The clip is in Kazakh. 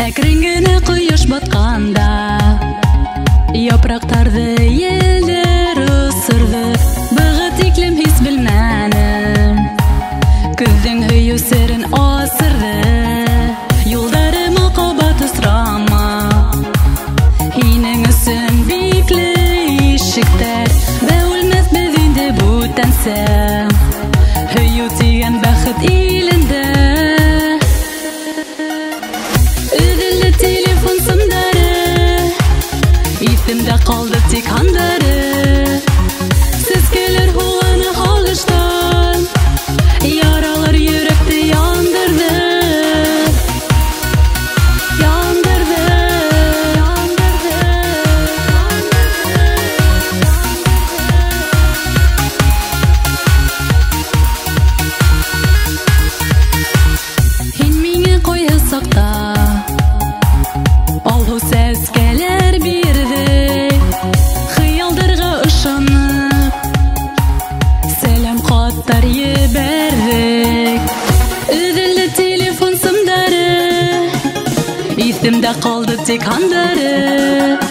Әкрен кояш батканда япрактарды елдер ысырды. Быгы тиклем хис белмәнем, көздең һөю серен асырды. Юлдарыма кабат ысрама, һинең өсөн бикле ишектәр. Бәүлмәс без инде бүтәнсә, һөю тигән бәхет илендә. Исемдә калды тик хандары, сискелер хуганы халыштан, яралар йөрәкте яндырды, яндырды, яндырды, Һин миңа кайгы сакта, алгы сәскәләр бирде. Хыялдырга ышанып, сәлам каттар ебәрдек. Өҙелде телефон сымдары, исемдә калды тик хандары.